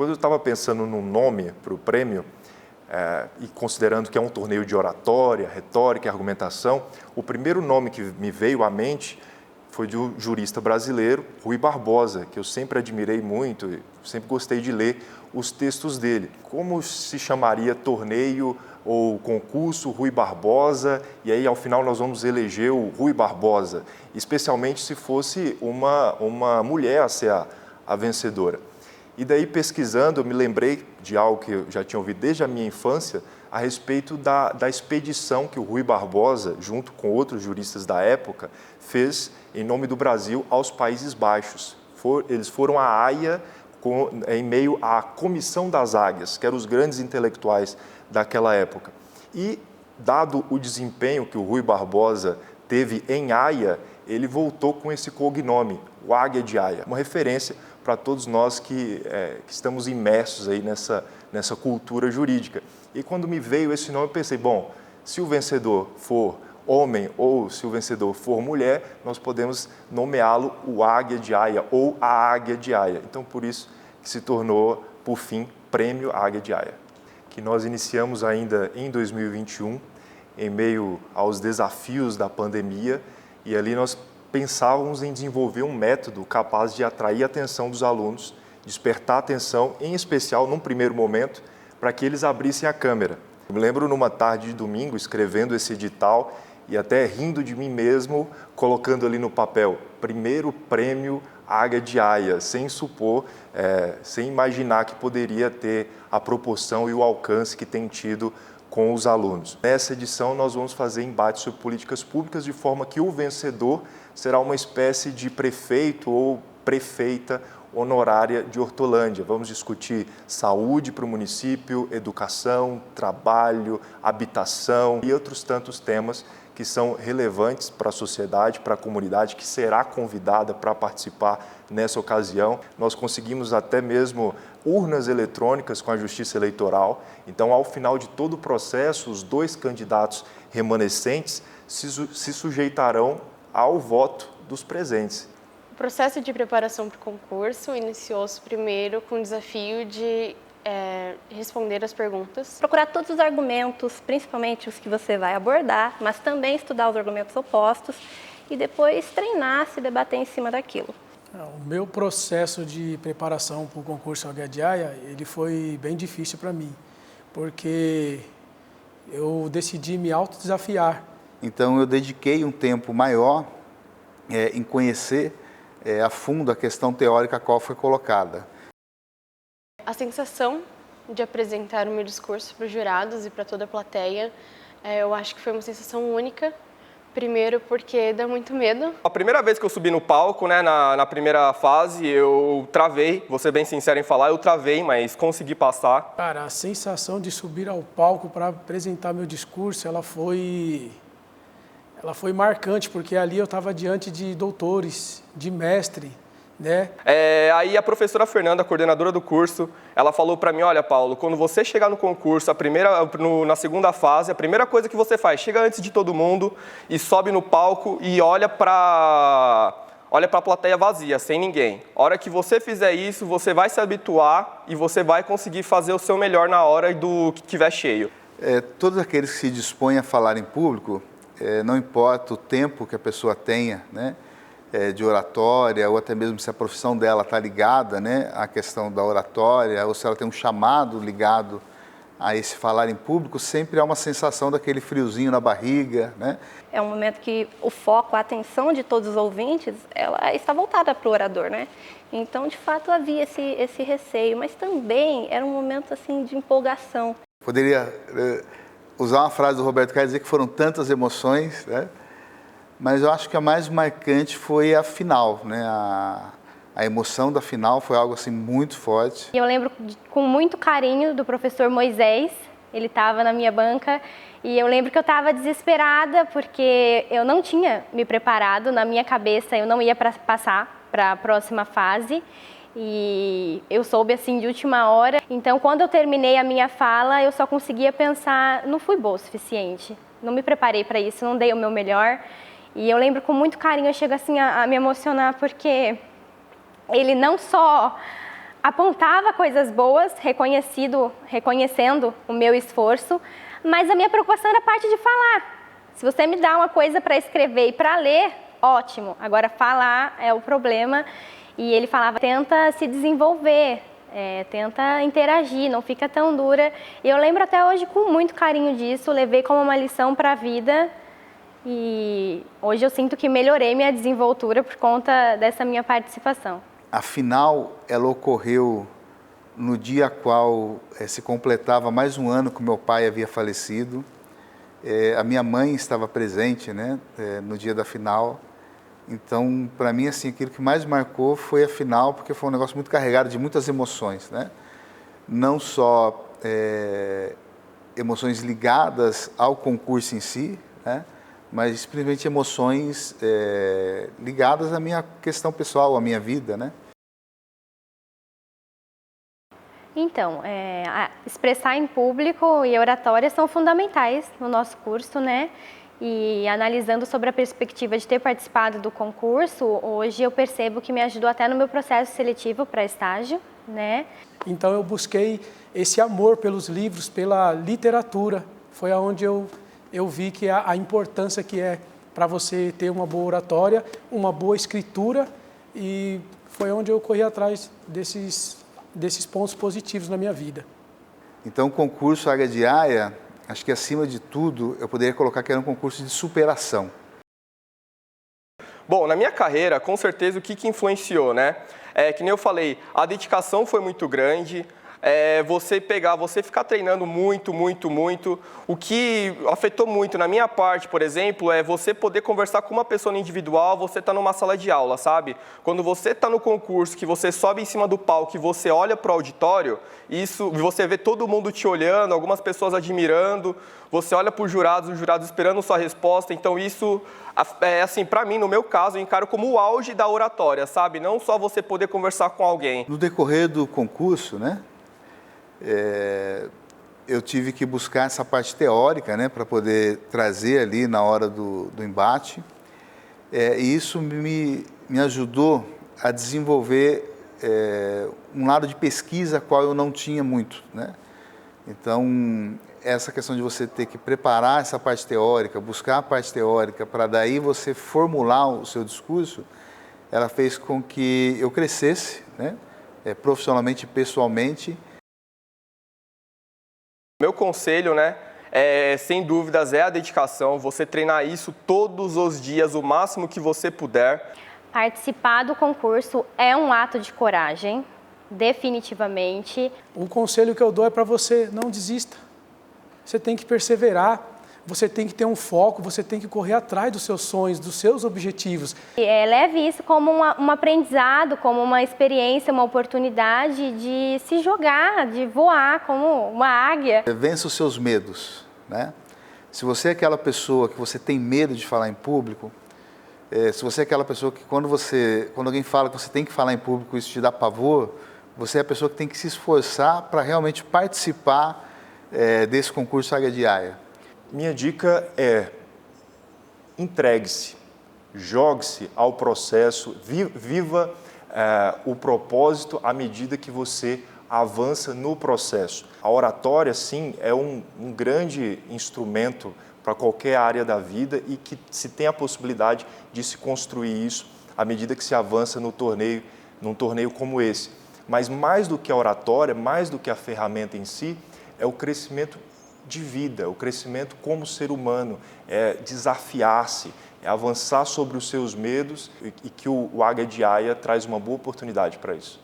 Quando eu estava pensando num nome para o prêmio, e considerando que é um torneio de oratória, retórica e argumentação, o primeiro nome que me veio à mente foi de um jurista brasileiro, Rui Barbosa, que eu sempre admirei muito, sempre gostei de ler os textos dele. Como se chamaria torneio ou concurso Rui Barbosa, e aí ao final nós vamos eleger o Rui Barbosa, especialmente se fosse uma mulher a ser a vencedora. E daí, pesquisando, eu me lembrei de algo que eu já tinha ouvido desde a minha infância, a respeito da expedição que o Rui Barbosa, junto com outros juristas da época, fez em nome do Brasil aos Países Baixos. Eles foram à Haia em meio à Comissão das Águias, que eram os grandes intelectuais daquela época. E, dado o desempenho que o Rui Barbosa teve em Haia, ele voltou com esse cognome, o Águia de Haia, uma referência para todos nós que estamos imersos aí nessa cultura jurídica. E quando me veio esse nome, eu pensei, bom, se o vencedor for homem ou se o vencedor for mulher, nós podemos nomeá-lo o Águia de Haia ou a Águia de Haia. Então, por isso que se tornou, por fim, Prêmio Águia de Haia, que nós iniciamos ainda em 2021, em meio aos desafios da pandemia, e ali nós pensávamos em desenvolver um método capaz de atrair a atenção dos alunos, despertar a atenção, em especial, num primeiro momento, para que eles abrissem a câmera. Eu me lembro numa tarde de domingo, escrevendo esse edital e até rindo de mim mesmo, colocando ali no papel, primeiro prêmio Águia de Haia, sem supor, sem imaginar que poderia ter a proporção e o alcance que tem tido com os alunos. Nessa edição, nós vamos fazer embates sobre políticas públicas de forma que o vencedor será uma espécie de prefeito ou prefeita honorária de Hortolândia. Vamos discutir saúde para o município, educação, trabalho, habitação e outros tantos temas que são relevantes para a sociedade, para a comunidade que será convidada para participar nessa ocasião. Nós conseguimos até mesmo urnas eletrônicas com a Justiça Eleitoral. Então, ao final de todo o processo, os dois candidatos remanescentes se sujeitarão ao voto dos presentes. O processo de preparação para o concurso iniciou-se primeiro com o desafio de responder as perguntas. Procurar todos os argumentos, principalmente os que você vai abordar, mas também estudar os argumentos opostos e depois treinar, se debater em cima daquilo. O meu processo de preparação para o concurso Águia de Haia, ele foi bem difícil para mim, porque eu decidi me autodesafiar. Então eu dediquei um tempo maior em conhecer a fundo a questão teórica a qual foi colocada. A sensação de apresentar o meu discurso para os jurados e para toda a plateia, eu acho que foi uma sensação única. Primeiro porque dá muito medo. A primeira vez que eu subi no palco, né, na primeira fase, eu travei, vou ser bem sincero em falar, eu travei, mas consegui passar. Cara, a sensação de subir ao palco para apresentar meu discurso, ela foi marcante, porque ali eu estava diante de doutores, de mestre, né? Aí a professora Fernanda, a coordenadora do curso, ela falou para mim, olha, Paulo, quando você chegar no concurso, na segunda fase, a primeira coisa que você faz, chega antes de todo mundo e sobe no palco e olha para a plateia vazia, sem ninguém. A hora que você fizer isso, você vai se habituar e você vai conseguir fazer o seu melhor na hora do que estiver cheio. Todos aqueles que se dispõem a falar em público, não importa o tempo que a pessoa tenha, né, de oratória, ou até mesmo se a profissão dela está ligada, né, à questão da oratória, ou se ela tem um chamado ligado a esse falar em público, sempre há uma sensação daquele friozinho na barriga, né? É um momento que o foco, a atenção de todos os ouvintes, ela está voltada para o orador, né? Então, de fato, havia esse receio, mas também era um momento assim de empolgação. Poderia usar uma frase do Roberto Carlos, dizer que foram tantas emoções, né? Mas eu acho que a mais marcante foi a final, né? A emoção da final foi algo assim muito forte. Eu lembro com muito carinho do professor Moisés, ele estava na minha banca e eu lembro que eu estava desesperada porque eu não tinha me preparado, na minha cabeça eu não ia passar para a próxima fase e eu soube assim de última hora. Então quando eu terminei a minha fala eu só conseguia pensar, não fui boa o suficiente, não me preparei para isso, não dei o meu melhor. E eu lembro com muito carinho, eu chego assim a me emocionar porque ele não só apontava coisas boas, reconhecendo o meu esforço, mas a minha preocupação era a parte de falar. Se você me dá uma coisa para escrever e para ler, ótimo. Agora, falar é o problema. E ele falava, tenta se desenvolver, tenta interagir, não fica tão dura. E eu lembro até hoje com muito carinho disso, levei como uma lição para a vida. E hoje eu sinto que melhorei minha desenvoltura por conta dessa minha participação. A final, ela ocorreu no dia qual se completava mais um ano que meu pai havia falecido. A minha mãe estava presente, né, no dia da final. Então, para mim, assim, aquilo que mais marcou foi a final, porque foi um negócio muito carregado de muitas emoções, né? Não só emoções ligadas ao concurso em si, né? Mas simplesmente emoções ligadas à minha questão pessoal, à minha vida, né? Então, expressar em público e oratória são fundamentais no nosso curso, né? E analisando sobre a perspectiva de ter participado do concurso, hoje eu percebo que me ajudou até no meu processo seletivo para estágio, né? Então eu busquei esse amor pelos livros, pela literatura. Foi aonde eu vi que a importância que é para você ter uma boa oratória, uma boa escritura, e foi onde eu corri atrás desses pontos positivos na minha vida. Então, o concurso Águia de Aia, acho que acima de tudo, eu poderia colocar que era um concurso de superação. Bom, na minha carreira, com certeza, o que influenciou, né? Que nem eu falei, a dedicação foi muito grande. Você ficar treinando muito. O que afetou muito na minha parte, por exemplo, é você poder conversar com uma pessoa individual, você tá numa sala de aula, sabe? Quando você tá no concurso, que você sobe em cima do palco e você olha pro auditório, você vê todo mundo te olhando, algumas pessoas admirando, você olha para os jurados esperando sua resposta, então isso, assim, para mim, no meu caso, eu encaro como o auge da oratória, sabe? Não só você poder conversar com alguém. No decorrer do concurso, né? Eu tive que buscar essa parte teórica, né, para poder trazer ali na hora do embate, e isso me ajudou a desenvolver um lado de pesquisa qual eu não tinha muito, né? Então, essa questão de você ter que preparar essa parte teórica, buscar a parte teórica para daí você formular o seu discurso, ela fez com que eu crescesse, né, profissionalmente e pessoalmente. Meu conselho, né, sem dúvidas, é a dedicação, você treinar isso todos os dias, o máximo que você puder. Participar do concurso é um ato de coragem, definitivamente. O conselho que eu dou é para você, não desista. Você tem que perseverar, você tem que ter um foco, você tem que correr atrás dos seus sonhos, dos seus objetivos. Leve isso como um aprendizado, como uma experiência, uma oportunidade de se jogar, de voar como uma águia. Vença os seus medos, né? Se você é aquela pessoa que você tem medo de falar em público, se você é aquela pessoa que quando alguém fala que você tem que falar em público, isso te dá pavor, você é a pessoa que tem que se esforçar para realmente participar desse concurso Águia de Aia. Minha dica é: entregue-se, jogue-se ao processo, viva o propósito à medida que você avança no processo. A oratória, sim, é um grande instrumento para qualquer área da vida e que se tem a possibilidade de se construir isso à medida que se avança num torneio como esse. Mas mais do que a oratória, mais do que a ferramenta em si, é o crescimento de vida, o crescimento como ser humano, é desafiar-se, é avançar sobre os seus medos e que o Águia de Aia traz uma boa oportunidade para isso.